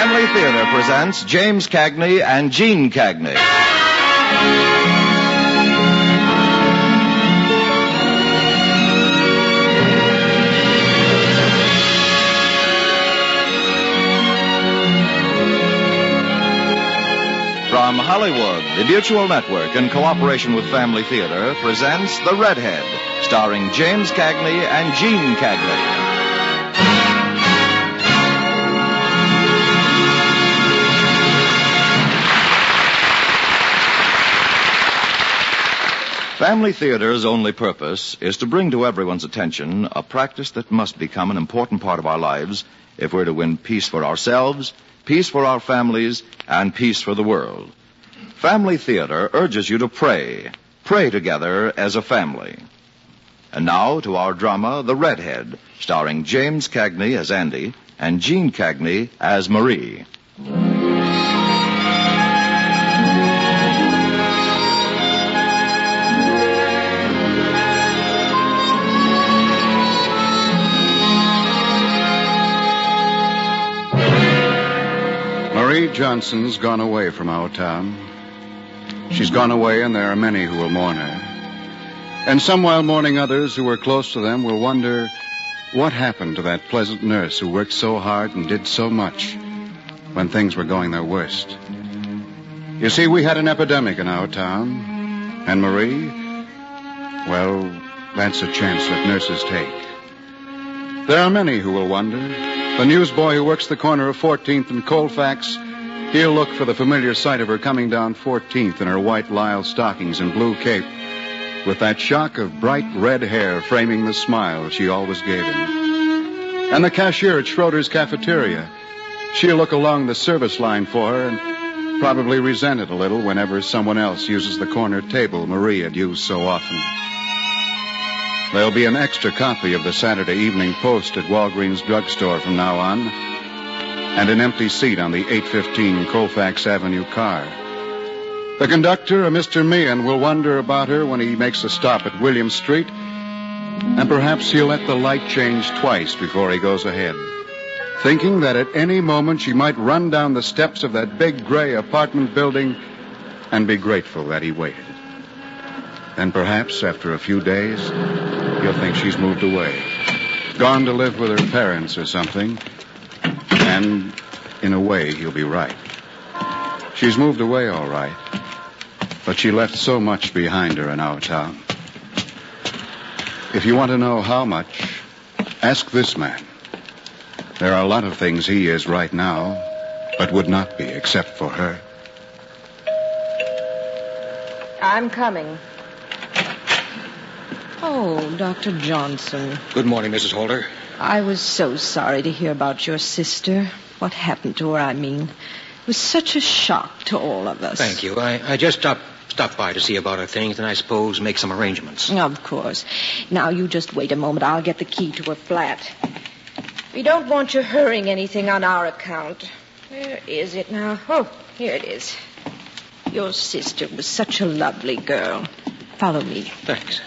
Family Theater presents James Cagney and Gene Cagney. From Hollywood, the Mutual Network, in cooperation with Family Theater, presents The Redhead, starring James Cagney and Gene Cagney. Family Theater's only purpose is to bring to everyone's attention a practice that must become an important part of our lives if we're to win peace for ourselves, peace for our families, and peace for the world. Family Theater urges you to pray. Pray together as a family. And now to our drama, The Redhead, starring James Cagney as Andy and Gene Cagney as Marie. Marie Johnson's gone away from our town. She's gone away, and there are many who will mourn her. And some, while mourning others who were close to them, will wonder what happened to that pleasant nurse who worked so hard and did so much when things were going their worst. You see, we had an epidemic in our town, and Marie, well, that's a chance that nurses take. There are many who will wonder. The newsboy who works the corner of 14th and Colfax, he'll look for the familiar sight of her coming down 14th in her white lisle stockings and blue cape, with that shock of bright red hair framing the smile she always gave him. And the cashier at Schroeder's cafeteria, she'll look along the service line for her and probably resent it a little whenever someone else uses the corner table Marie had used so often. There'll be an extra copy of the Saturday Evening Post at Walgreens drugstore from now on, and an empty seat on the 815 Colfax Avenue car. The conductor, a Mr. Meehan, will wonder about her when he makes a stop at William Street, and perhaps he'll let the light change twice before he goes ahead, thinking that at any moment she might run down the steps of that big gray apartment building and be grateful that he waited. Then perhaps, after a few days, he'll think she's moved away, gone to live with her parents or something, and in a way, he'll be right. She's moved away, all right, but she left so much behind her in our town. If you want to know how much, ask this man. There are a lot of things he is right now, but would not be except for her. I'm coming. Oh, Dr. Johnson. Good morning, Mrs. Holder. I was so sorry to hear about your sister. What happened to her, I mean. It was such a shock to all of us. Thank you. I just stopped by to see about her things and I suppose make some arrangements. Of course. Now, you just wait a moment. I'll get the key to her flat. We don't want you hurrying anything on our account. Where is it now? Oh, here it is. Your sister was such a lovely girl. Follow me. Thanks.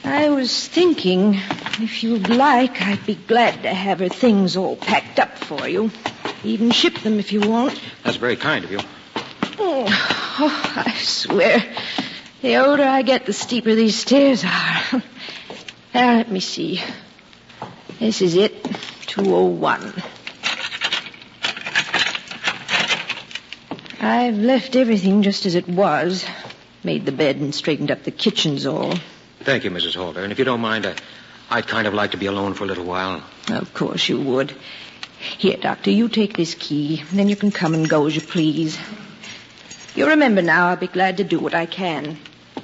I was thinking, if you'd like, I'd be glad to have her things all packed up for you. Even ship them if you want. That's very kind of you. Oh, I swear, the older I get, the steeper these stairs are. Now, let me see. This is it, 201. I've left everything just as it was. Made the bed and straightened up the kitchens all. Thank you, Mrs. Holder. And if you don't mind, I'd kind of like to be alone for a little while. Of course you would. Here, Doctor, you take this key, and then you can come and go as you please. You remember now, I'll be glad to do what I can.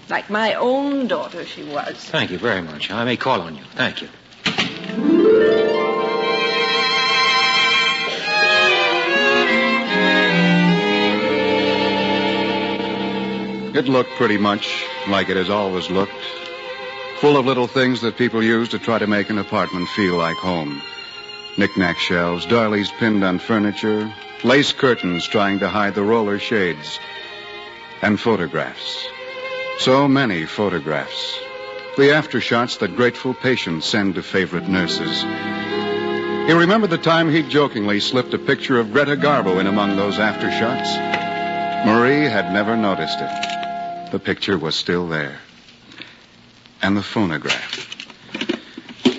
Like my own daughter she was. Thank you very much. I may call on you. Thank you. It looked pretty much like it has always looked. Full of little things that people use to try to make an apartment feel like home. Knick-knack shelves, doilies pinned on furniture, lace curtains trying to hide the roller shades, and photographs. So many photographs. The aftershots that grateful patients send to favorite nurses. He remembered the time he'd jokingly slipped a picture of Greta Garbo in among those aftershots. Marie had never noticed it. The picture was still there. And the phonograph.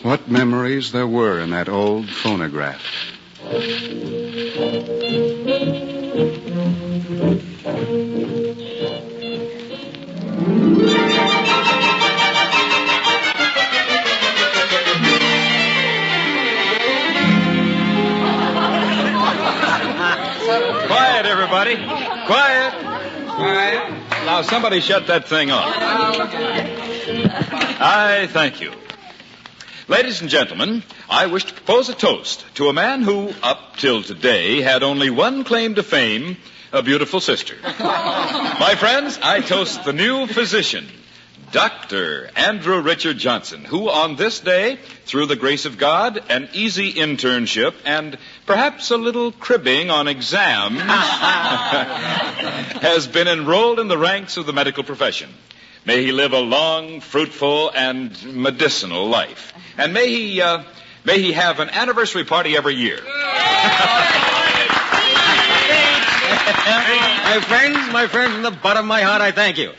What memories there were in that old phonograph. Quiet, everybody. Quiet. Quiet. Now, somebody shut that thing off. I thank you. Ladies and gentlemen, I wish to propose a toast to a man who, up till today, had only one claim to fame, a beautiful sister. My friends, I toast the new physician, Dr. Andrew Richard Johnson, who on this day, through the grace of God, an easy internship, and perhaps a little cribbing on exams, has been enrolled in the ranks of the medical profession. May he live a long, fruitful, and medicinal life. And may he have an anniversary party every year. My friends, from the bottom of my heart, I thank you.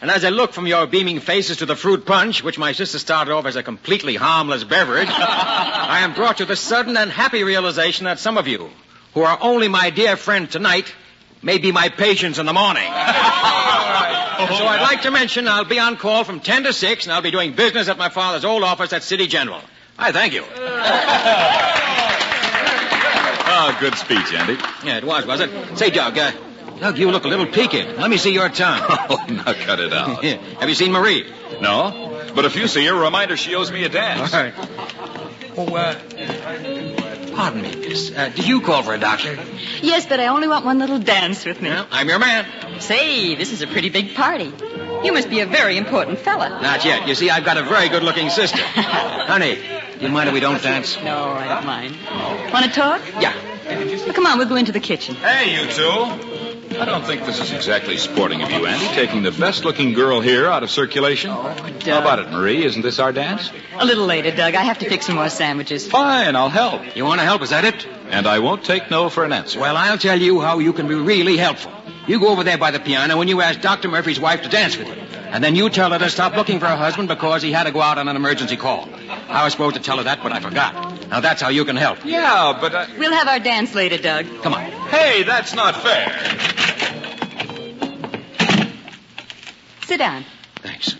And as I look from your beaming faces to the fruit punch, which my sister started off as a completely harmless beverage, I am brought to the sudden and happy realization that some of you, who are only my dear friend tonight, may be my patients in the morning. So I'd like to mention I'll be on call from 10 to 6, and I'll be doing business at my father's old office at City General. I thank you. Ah, good speech, Andy. Yeah, it was it? Say, Doug, you look a little peaked. Let me see your tongue. Oh, now cut it out. Have you seen Marie? No, but if you see her, remind her she owes me a dance. All right. Pardon me, miss. Did you call for a doctor? Yes, but I only want one little dance with me. Well, I'm your man. Say, this is a pretty big party. You must be a very important fella. Not yet. You see, I've got a very good-looking sister. Honey, do you mind if we don't dance? No, I don't mind. Want to talk? Yeah. Well, come on, we'll go into the kitchen. Hey, you two. I don't think this is exactly sporting of you, Andy, taking the best-looking girl here out of circulation. Doug. How about it, Marie? Isn't this our dance? A little later, Doug. I have to fix some more sandwiches. Fine, I'll help. You want to help, is that it? And I won't take no for an answer. Well, I'll tell you how you can be really helpful. You go over there by the piano and you ask Dr. Murphy's wife to dance with you. And then you tell her to stop looking for her husband because he had to go out on an emergency call. I was supposed to tell her that, but I forgot. Now, that's how you can help. Yeah, but We'll have our dance later, Doug. Come on. Hey, that's not fair. Sit down. Thanks.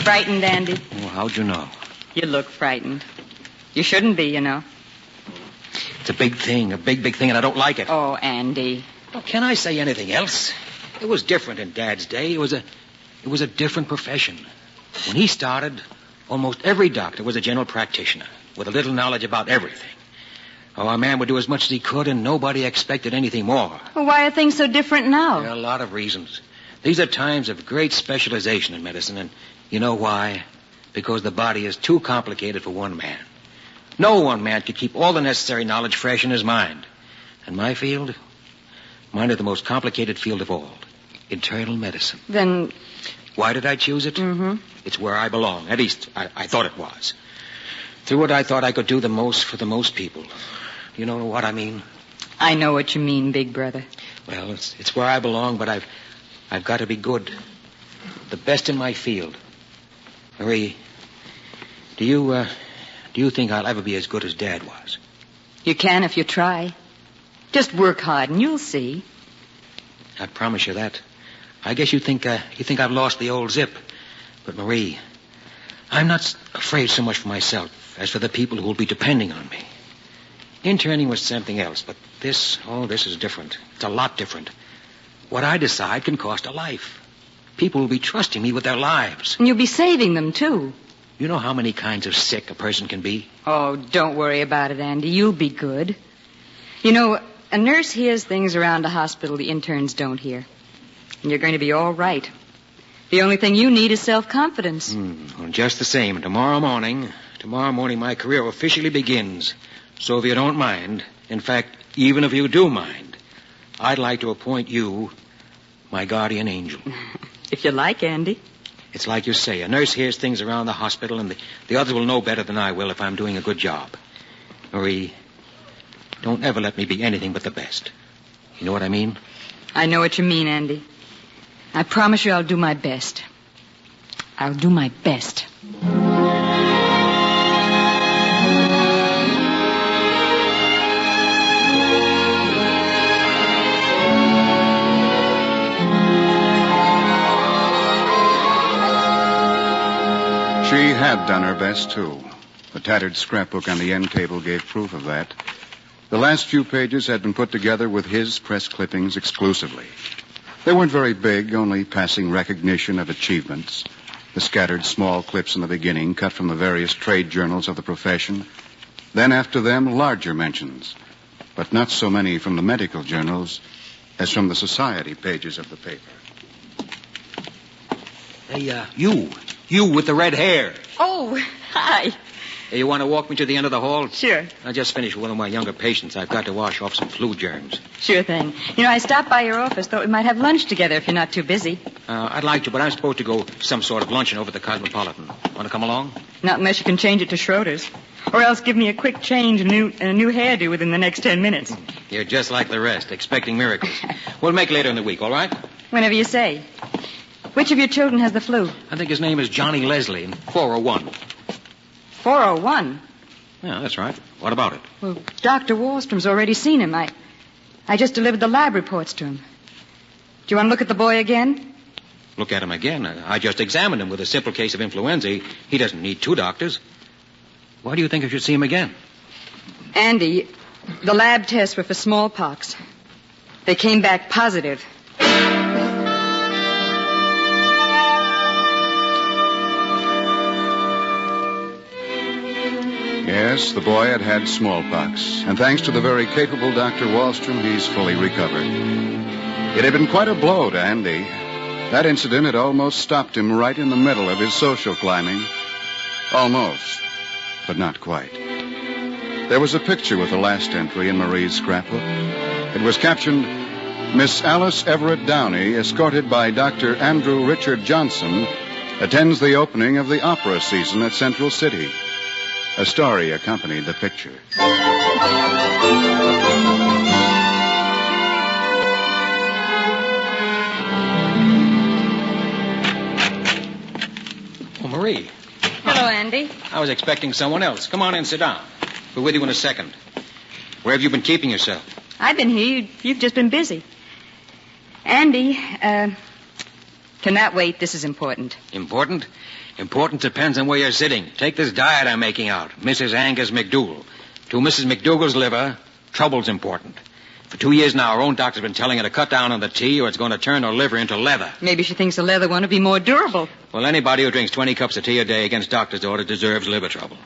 Frightened, Andy? Oh, how'd you know? You look frightened. You shouldn't be, you know. It's a big thing, a big thing, and I don't like it. Oh, Andy. Well, can I say anything else? It was different in Dad's day. It was a different profession. When he started, almost every doctor was a general practitioner with a little knowledge about everything. Oh, a man would do as much as he could, and nobody expected anything more. Well, why are things so different now? There are a lot of reasons. These are times of great specialization in medicine, and you know why? Because the body is too complicated for one man. No one man could keep all the necessary knowledge fresh in his mind. And my field? Mine is the most complicated field of all. Internal medicine. Then... Why did I choose it? Mm-hmm. It's where I belong. At least, I thought it was. Through it, I thought I could do the most for the most people. You know what I mean? I know what you mean, big brother. Well, it's where I belong, but I've got to be good. The best in my field. Marie, do you think I'll ever be as good as Dad was? You can if you try. Just work hard and you'll see. I promise you that. I guess you think I've lost the old zip. But Marie, I'm not afraid so much for myself as for the people who will be depending on me. Interning was something else, but this is different. It's a lot different. What I decide can cost a life. People will be trusting me with their lives. And you'll be saving them, too. You know how many kinds of sick a person can be? Oh, don't worry about it, Andy. You'll be good. You know, a nurse hears things around a hospital the interns don't hear. And you're going to be all right. The only thing you need is self-confidence. Well, just the same, tomorrow morning my career officially begins. So if you don't mind, in fact, even if you do mind, I'd like to appoint you my guardian angel. If you like, Andy. It's like you say, a nurse hears things around the hospital, and the others will know better than I will if I'm doing a good job. Marie, don't ever let me be anything but the best. You know what I mean? I know what you mean, Andy. I promise you I'll do my best. I'll do my best. She had done her best, too. The tattered scrapbook on the end table gave proof of that. The last few pages had been put together with his press clippings exclusively. They weren't very big, only passing recognition of achievements. The scattered small clips in the beginning, cut from the various trade journals of the profession. Then after them, larger mentions. But not so many from the medical journals as from the society pages of the paper. Hey, you with the red hair. Oh, hi. Hey, you want to walk me to the end of the hall? Sure. I just finished with one of my younger patients. I've got to wash off some flu germs. Sure thing. You know, I stopped by your office, thought we might have lunch together if you're not too busy. I'd like to, but I'm supposed to go some sort of luncheon over at the Cosmopolitan. Want to come along? Not unless you can change it to Schroeder's. Or else give me a quick change and a new hairdo within the next 10 minutes. You're just like the rest, expecting miracles. We'll make later in the week, all right? Whenever you say. Which of your children has the flu? I think his name is Johnny Leslie in 401. 401? Yeah, that's right. What about it? Well, Dr. Wallstrom's already seen him. I just delivered the lab reports to him. Do you want to look at the boy again? Look at him again? I just examined him with a simple case of influenza. He doesn't need 2 doctors. Why do you think I should see him again? Andy, the lab tests were for smallpox. They came back positive. Yes, the boy had had smallpox, and thanks to the very capable Dr. Wallstrom, he's fully recovered. It had been quite a blow to Andy. That incident had almost stopped him right in the middle of his social climbing. Almost, but not quite. There was a picture with the last entry in Marie's scrapbook. It was captioned, Miss Alice Everett Downey, escorted by Dr. Andrew Richard Johnson, attends the opening of the opera season at Central City. A story accompanied the picture. Oh, Marie. Hello, Andy. I was expecting someone else. Come on in, sit down. We're with you in a second. Where have you been keeping yourself? I've been here. You've just been busy. Andy, can that wait? This is important. Important? Important depends on where you're sitting. Take this diet I'm making out. Mrs. Angus McDougal. To Mrs. McDougal's liver, trouble's important. For 2 years now, our own doctor's been telling her to cut down on the tea or it's going to turn her liver into leather. Maybe she thinks the leather one would be more durable. Well, anybody who drinks 20 cups of tea a day against doctor's order deserves liver trouble.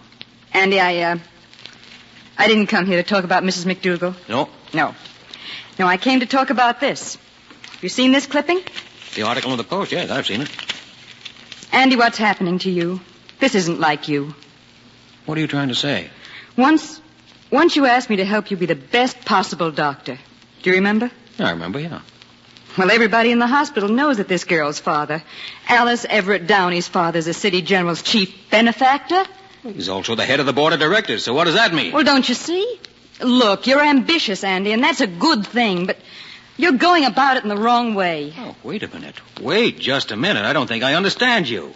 Andy, I didn't come here to talk about Mrs. McDougal. No? No. No, I came to talk about this. You seen this clipping? The article in the Post, yes, I've seen it. Andy, what's happening to you? This isn't like you. What are you trying to say? Once you asked me to help you be the best possible doctor. Do you remember? I remember, yeah. Well, everybody in the hospital knows that this girl's father, Alice Everett Downey's father, is the city general's chief benefactor. He's also the head of the board of directors, so what does that mean? Well, don't you see? Look, you're ambitious, Andy, and that's a good thing, but you're going about it in the wrong way. Oh, wait a minute. Wait just a minute. I don't think I understand you.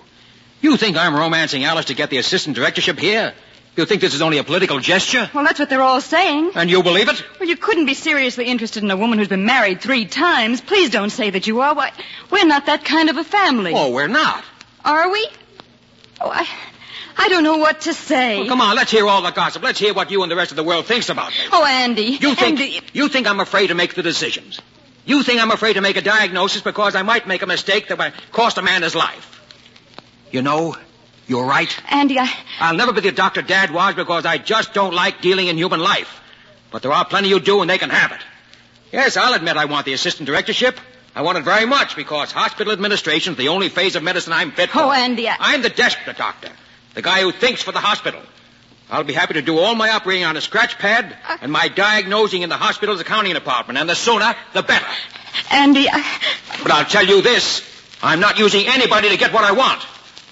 You think I'm romancing Alice to get the assistant directorship here? You think this is only a political gesture? Well, that's what they're all saying. And you believe it? Well, you couldn't be seriously interested in a woman who's been married 3 times. Please don't say that you are. Why, we're not that kind of a family. Oh, we're not. Are we? Oh, I don't know what to say. Well, come on, let's hear all the gossip. Let's hear what you and the rest of the world thinks about me. Oh, Andy. You think I'm afraid to make the decisions? You think I'm afraid to make a diagnosis because I might make a mistake that might cost a man his life? You know, you're right. Andy, I'll never be the doctor Dad was because I just don't like dealing in human life. But there are plenty who do, and they can have it. Yes, I'll admit I want the assistant directorship. I want it very much because hospital administration is the only phase of medicine I'm fit for. Oh, Andy, I'm the desperate doctor, the guy who thinks for the hospital. I'll be happy to do all my operating on a scratch pad and my diagnosing in the hospital's accounting department. And the sooner, the better. Andy, But I'll tell you this. I'm not using anybody to get what I want.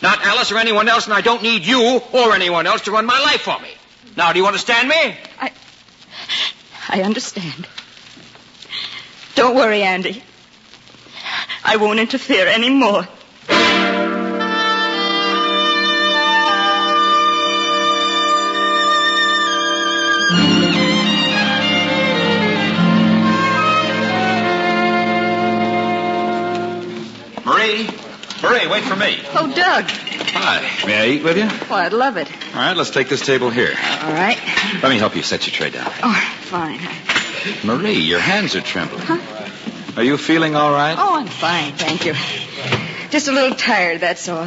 Not Alice or anyone else, and I don't need you or anyone else to run my life for me. Now, do you understand me? I understand. Don't worry, Andy. I won't interfere anymore. Marie, wait for me. Oh, Doug. Hi. May I eat with you? Well, I'd love it. All right, let's take this table here. All right. Let me help you set your tray down. Oh, fine. Marie, your hands are trembling. Huh? Are you feeling all right? Oh, I'm fine, thank you. Just a little tired, that's all.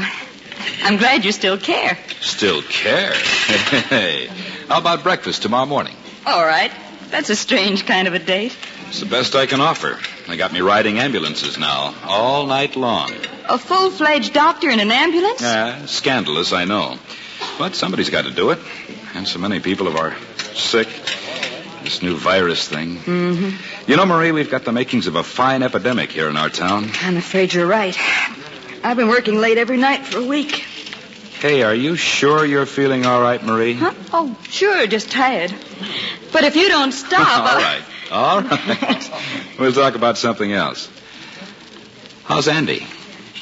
I'm glad you still care. Still care? Hey, how about breakfast tomorrow morning? All right. That's a strange kind of a date. It's the best I can offer. They got me riding ambulances now, all night long. A full-fledged doctor in an ambulance? Scandalous, I know. But somebody's got to do it. And so many people are sick. This new virus thing. Mm-hmm. You know, Marie, we've got the makings of a fine epidemic here in our town. I'm afraid you're right. I've been working late every night for a week. Hey, are you sure you're feeling all right, Marie? Huh? Oh, sure, just tired. But if you don't stop... All right. We'll talk about something else. How's Andy?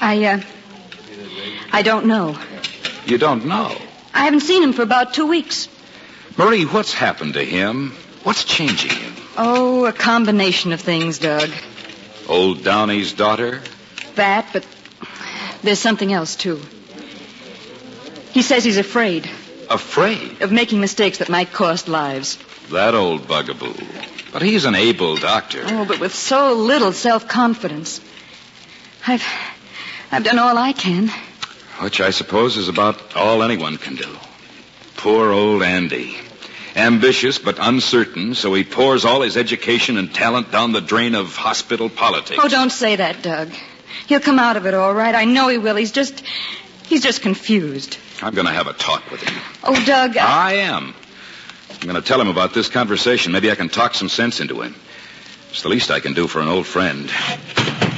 I don't know. You don't know? I haven't seen him for about 2 weeks. Marie, what's happened to him? What's changing him? Oh, a combination of things, Doug. Old Downey's daughter? That, but there's something else, too. He says he's afraid. Afraid? Of making mistakes that might cost lives. That old bugaboo. But he's an able doctor. Oh, but with so little self-confidence. I've done all I can. Which I suppose is about all anyone can do. Poor old Andy. Ambitious but uncertain, so he pours all his education and talent down the drain of hospital politics. Oh, don't say that, Doug. He'll come out of it all right. I know he will. He's just confused. I'm going to have a talk with him. Oh, Doug. I am. I'm going to tell him about this conversation. Maybe I can talk some sense into him. It's the least I can do for an old friend.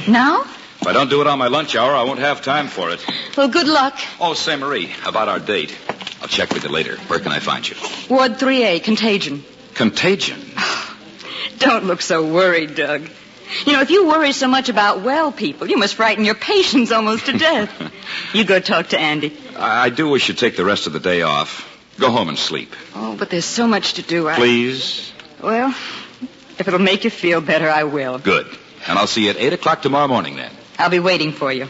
Now? If I don't do it on my lunch hour, I won't have time for it. Well, good luck. Oh, say, Marie, about our date. I'll check with you later. Where can I find you? Ward 3A, Contagion. Contagion? Don't look so worried, Doug. You know, if you worry so much about well people, you must frighten your patients almost to death. You go talk to Andy. I do wish you'd take the rest of the day off. Go home and sleep. Oh, but there's so much to do. Please? Well, if it'll make you feel better, I will. Good. And I'll see you at 8 o'clock tomorrow morning, then. I'll be waiting for you.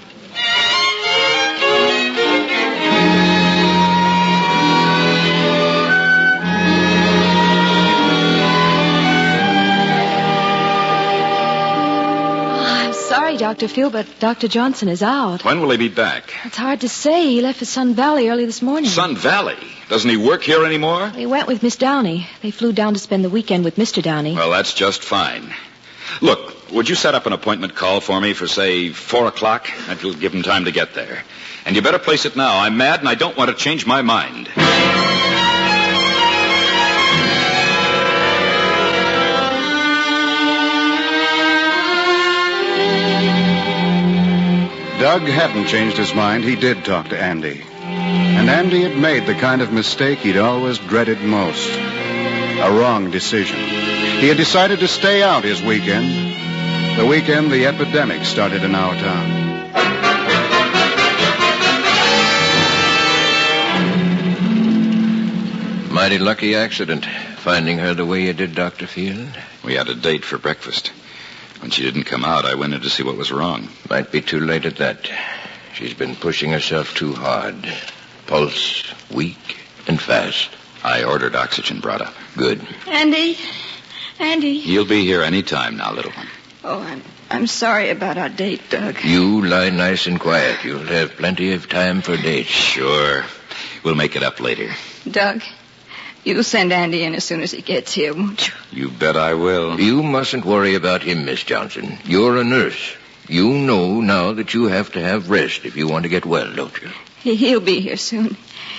Sorry, Dr. Phil, but Dr. Johnson is out. When will he be back? It's hard to say. He left for Sun Valley early this morning. Sun Valley? Doesn't he work here anymore? He went with Miss Downey. They flew down to spend the weekend with Mr. Downey. Well, that's just fine. Look, would you set up an appointment call for me for, say, 4 o'clock? That'll give him time to get there. And you better place it now. I'm mad and I don't want to change my mind. Doug hadn't changed his mind. He did talk to Andy. And Andy had made the kind of mistake he'd always dreaded most. A wrong decision. He had decided to stay out his weekend. The weekend the epidemic started in our town. Mighty lucky accident, finding her the way you did, Dr. Field. We had a date for breakfast. When she didn't come out, I went in to see what was wrong. Might be too late at that. She's been pushing herself too hard. Pulse weak and fast. I ordered oxygen brought up. Good. Andy. You'll be here any time now, little one. Oh, I'm sorry about our date, Doug. You lie nice and quiet. You'll have plenty of time for dates. Sure. We'll make it up later. Doug, you send Andy in as soon as he gets here, won't you? You bet I will. You mustn't worry about him, Miss Johnson. You're a nurse. You know now that you have to have rest if you want to get well, don't you? He'll be here soon.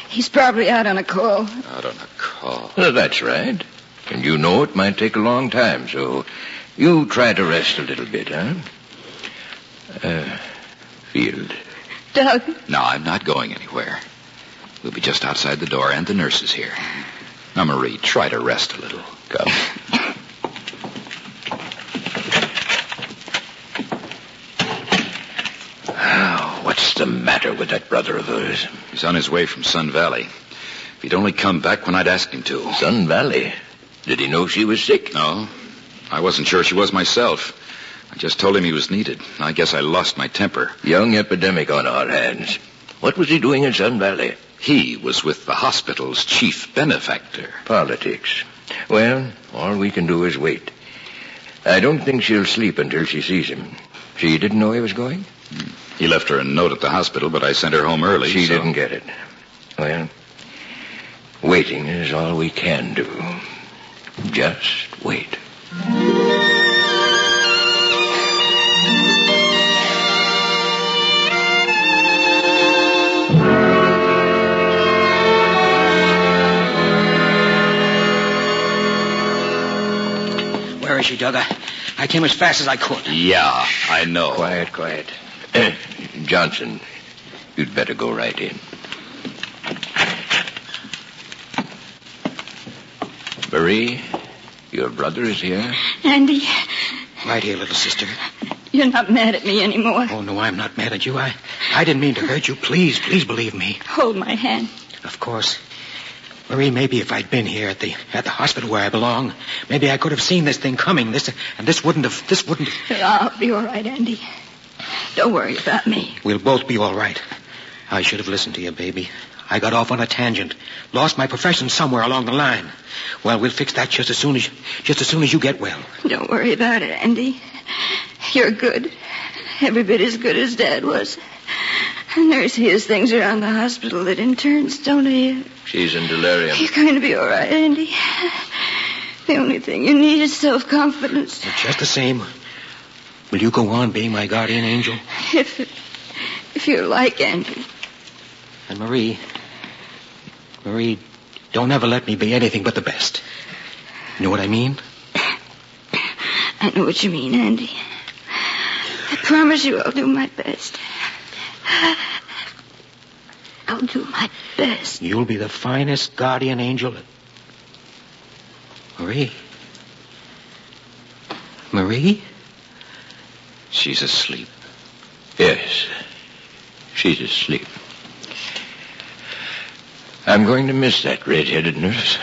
He's probably out on a call. Out on a call? Well, that's right. And you know it might take a long time, so you try to rest a little bit, huh? Field. Doug. No, I'm not going anywhere. We'll be just outside the door, and the nurse is here. Now, Marie, try to rest a little. Come. What's the matter with that brother of hers? He's on his way from Sun Valley. If he'd only come back when I'd asked him to. Sun Valley? Did he know she was sick? No. I wasn't sure she was myself. I just told him he was needed. I guess I lost my temper. Young epidemic on our hands. What was he doing in Sun Valley? He was with the hospital's chief benefactor. Politics. Well, all we can do is wait. I don't think she'll sleep until she sees him. She didn't know he was going? He left her a note at the hospital, but I sent her home early. She didn't get it. Well, waiting is all we can do. Just wait. Where is she, Doug? I came as fast as I could. Yeah, I know. Quiet. Johnson, you'd better go right in. Marie, your brother is here? Andy, Right here, little sister. you're not mad at me anymore. Oh, no, I'm not mad at you. I didn't mean to hurt you. Please believe me. Hold my hand. Of course. Marie, maybe if I'd been here at the hospital where I belong, maybe I could have seen this thing coming. This wouldn't have. I'll be all right, Andy. Don't worry about me. We'll both be all right. I should have listened to you, baby. I got off on a tangent. Lost my profession somewhere along the line. Well, we'll fix that just as soon as you get well. Don't worry about it, Andy. You're good. Every bit as good as Dad was. A nurse hears things around the hospital that interns don't hear. She's in delirium. You're going to be all right, Andy. The only thing you need is self-confidence. But just the same, will you go on being my guardian angel? If you like, Andy. And Marie, don't ever let me be anything but the best. You know what I mean? I know what you mean, Andy. I promise you I'll do my best. I'll do my best. You'll be the finest guardian angel. Marie? She's asleep. Yes, she's asleep. I'm going to miss that red-headed nurse.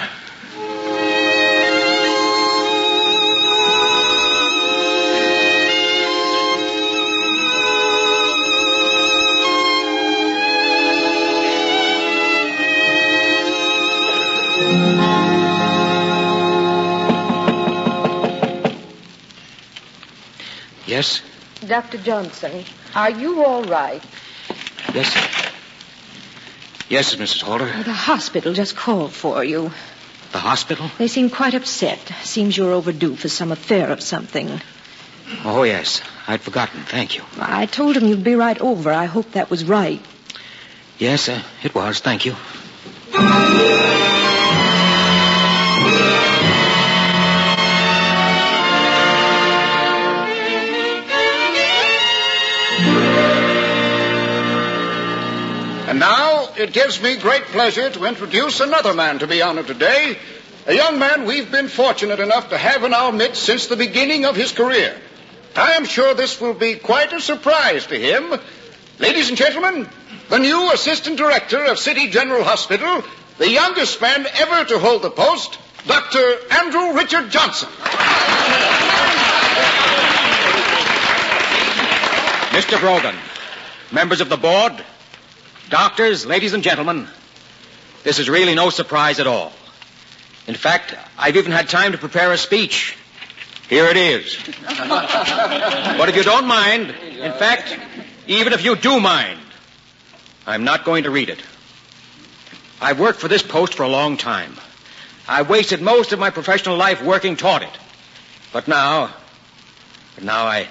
Yes? Dr. Johnson, are you all right? Yes, sir. Yes, Mrs. Halter. The hospital just called for you. The hospital? They seem quite upset. Seems you're overdue for some affair of something. Oh, yes. I'd forgotten. Thank you. I told them you'd be right over. I hope that was right. Yes, it was. Thank you. And now it gives me great pleasure to introduce another man to be honored today, a young man we've been fortunate enough to have in our midst since the beginning of his career. I am sure this will be quite a surprise to him. Ladies and gentlemen, the new Assistant Director of City General Hospital, the youngest man ever to hold the post, Dr. Andrew Richard Johnson. Mr. Brogan, members of the board, doctors, ladies and gentlemen, this is really no surprise at all. In fact, I've even had time to prepare a speech. Here it is. But if you don't mind, in fact, even if you do mind, I'm not going to read it. I've worked for this post for a long time. I've wasted most of my professional life working toward it. But now I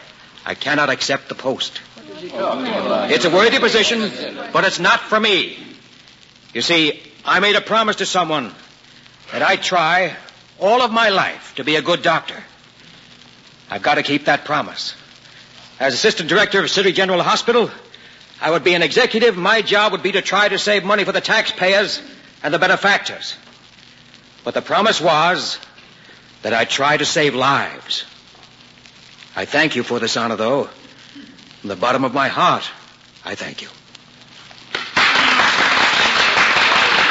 cannot accept the post. It's a worthy position, but it's not for me. You see, I made a promise to someone that I'd try all of my life to be a good doctor. I've got to keep that promise. As Assistant Director of City General Hospital, I would be an executive. My job would be to try to save money for the taxpayers and the benefactors. But the promise was that I'd try to save lives. I thank you for this honor, though. From the bottom of my heart, I thank you.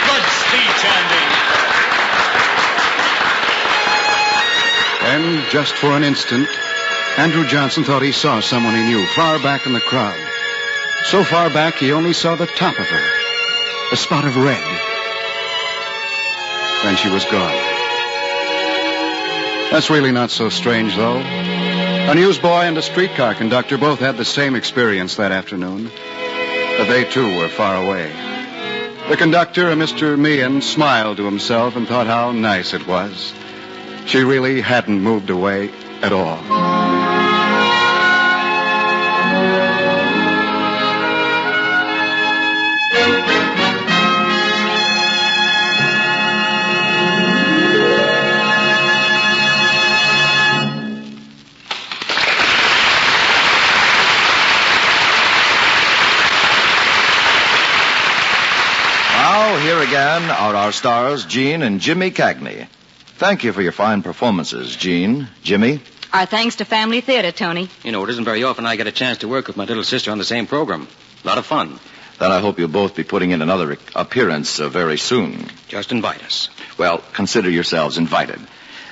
Good speech, Andy. And just for an instant, Andrew Johnson thought he saw someone he knew far back in the crowd. So far back, he only saw the top of her, a spot of red. Then she was gone. That's really not so strange, though. A newsboy and a streetcar conductor both had the same experience that afternoon, but they, too, were far away. The conductor, a Mr. Meehan, smiled to himself and thought how nice it was. She really hadn't moved away at all. Here again are our stars, Gene and Jimmy Cagney. Thank you for your fine performances, Gene. Jimmy? Our thanks to Family Theater, Tony. You know, it isn't very often I get a chance to work with my little sister on the same program. A lot of fun. Then I hope you'll both be putting in another appearance very soon. Just invite us. Well, consider yourselves invited.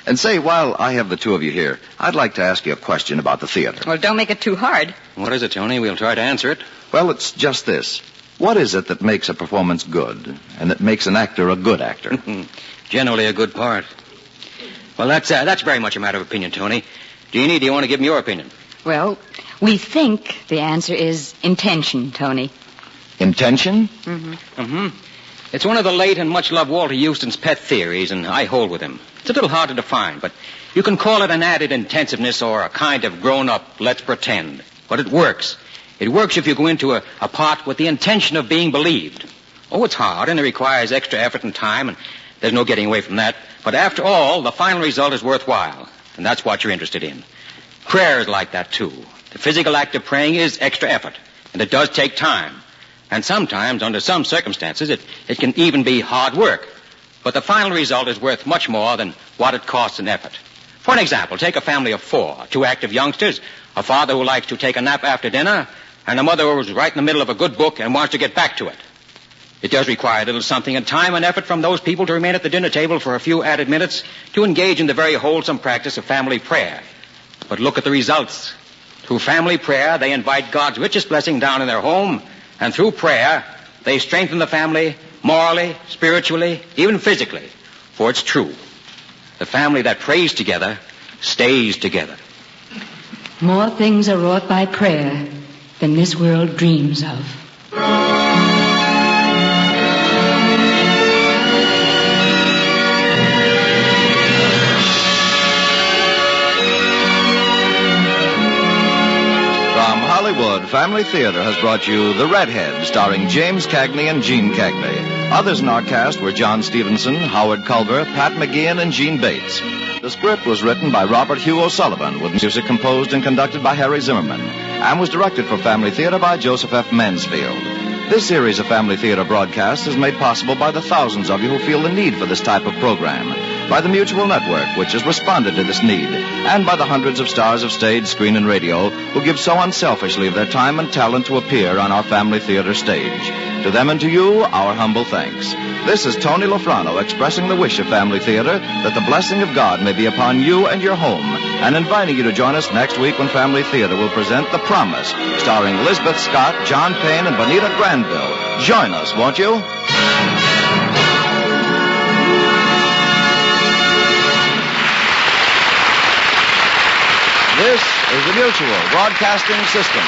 And say, while I have the two of you here, I'd like to ask you a question about the theater. Well, don't make it too hard. What is it, Tony? We'll try to answer it. Well, it's just this. What is it that makes a performance good and that makes an actor a good actor? Generally a good part. Well, that's very much a matter of opinion, Tony. Jeannie, do you want to give me your opinion? Well, we think the answer is intention, Tony. Intention? Mm-hmm. It's one of the late and much-loved Walter Houston's pet theories, and I hold with him. It's a little hard to define, but you can call it an added intensiveness or a kind of grown-up let's pretend. But it works. It works if you go into a part with the intention of being believed. Oh, it's hard, and it requires extra effort and time, and there's no getting away from that. But after all, the final result is worthwhile, and that's what you're interested in. Prayer is like that, too. The physical act of praying is extra effort, and it does take time. And sometimes, under some circumstances, it can even be hard work. But the final result is worth much more than what it costs in effort. For an example, take a family of 4, 2 active youngsters, a father who likes to take a nap after dinner, and a mother who's right in the middle of a good book and wants to get back to it. It does require a little something and time and effort from those people to remain at the dinner table for a few added minutes to engage in the very wholesome practice of family prayer. But look at the results. Through family prayer, they invite God's richest blessing down in their home, and through prayer, they strengthen the family morally, spiritually, even physically. For it's true. The family that prays together stays together. More things are wrought by prayer than this world dreams of. Hollywood, Family Theater has brought you The Redhead, starring James Cagney and Gene Cagney. Others in our cast were John Stevenson, Howard Culver, Pat McGeehan, and Gene Bates. The script was written by Robert Hugh O'Sullivan, with music composed and conducted by Harry Zimmerman, and was directed for Family Theater by Joseph F. Mansfield. This series of Family Theater broadcasts is made possible by the thousands of you who feel the need for this type of program, by the Mutual Network, which has responded to this need, and by the hundreds of stars of stage, screen, and radio who give so unselfishly of their time and talent to appear on our Family Theater stage. To them and to you, our humble thanks. This is Tony Lofrano expressing the wish of Family Theater that the blessing of God may be upon you and your home, and inviting you to join us next week when Family Theater will present The Promise, starring Elizabeth Scott, John Payne, and Bonita Granville. Join us, won't you? This is the Mutual Broadcasting System.